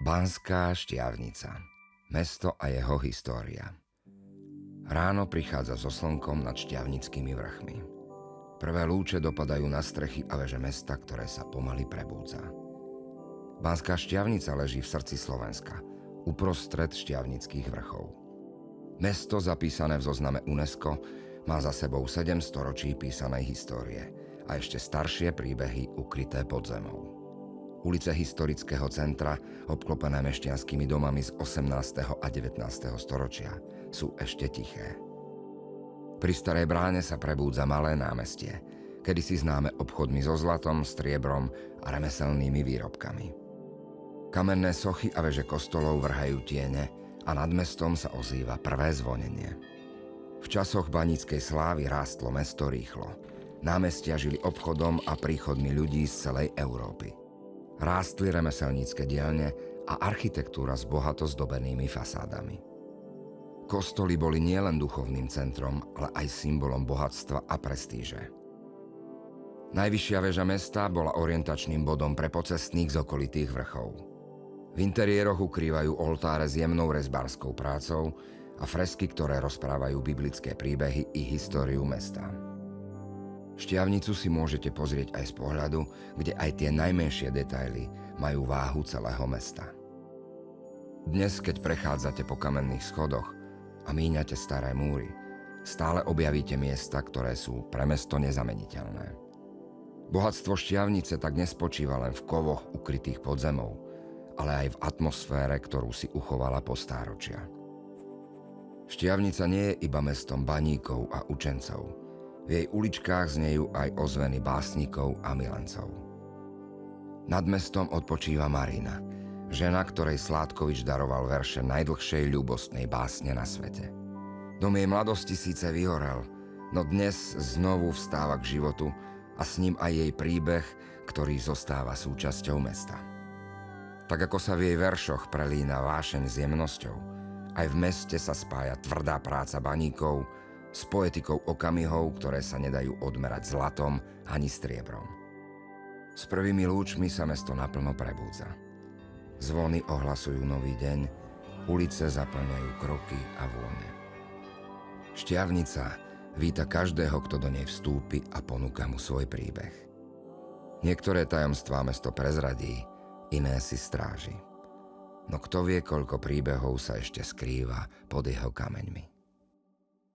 Banská Štiavnica. Mesto a jeho história. Ráno prichádza so slnkom nad Štiavnickými vrchmi. Prvé lúče dopadajú na strechy a veže mesta, ktoré sa pomaly prebúdza. Banská Štiavnica leží v srdci Slovenska, uprostred Štiavnických vrchov. Mesto, zapísané v zozname UNESCO, má za sebou 7 storočí písanej histórie a ešte staršie príbehy ukryté pod zemou. Ulice historického centra, obklopené mešťanskými domami z 18. a 19. storočia, sú ešte tiché. Pri Starej bráne sa prebúdza malé námestie, kedysi známe obchodmi so zlatom, striebrom a remeselnými výrobkami. Kamenné sochy a veže kostolov vrhajú tiene a nad mestom sa ozýva prvé zvonenie. V časoch baníckej slávy rástlo mesto rýchlo. Námestia žili obchodom a príchodmi ľudí z celej Európy. Rástli remeselnícke dielne a architektúra s bohato zdobenými fasádami. Kostoly boli nielen duchovným centrom, ale aj symbolom bohatstva a prestíže. Najvyššia väža mesta bola orientačným bodom pre pocestných z okolitých vrchov. V interiéroch ukrývajú oltáre s jemnou rezbárskou prácou a fresky, ktoré rozprávajú biblické príbehy i históriu mesta. Štiavnicu si môžete pozrieť aj z pohľadu, kde aj tie najmenšie detaily majú váhu celého mesta. Dnes, keď prechádzate po kamenných schodoch a míňate staré múry, stále objavíte miesta, ktoré sú pre mesto nezameniteľné. Bohatstvo Štiavnice tak nespočíva len v kovoch ukrytých pod zemou, ale aj v atmosfére, ktorú si uchovala po stáročia. Štiavnica nie je iba mestom baníkov a učencov. V jej uličkách znejú aj ozveny básnikov a milencov. Nad mestom odpočíva Marina, žena, ktorej Sládkovič daroval verše najdlhšej ľúbostnej básne na svete. Dom jej mladosti síce vyhorel, no dnes znovu vstáva k životu a s ním aj jej príbeh, ktorý zostáva súčasťou mesta. Tak ako sa v jej veršoch prelína vášeň s jemnosťou, aj v meste sa spája tvrdá práca baníkov s poetikou okamihov, ktoré sa nedajú odmerať zlatom ani striebrom. S prvými lúčmi sa mesto naplno prebúdza. Zvony ohlasujú nový deň, ulice zaplňajú kroky a vône. Štiavnica víta každého, kto do nej vstúpi a ponúka mu svoj príbeh. Niektoré tajomstvá mesto prezradí, iné si stráži. No kto vie, koľko príbehov sa ešte skrýva pod jeho kameňmi.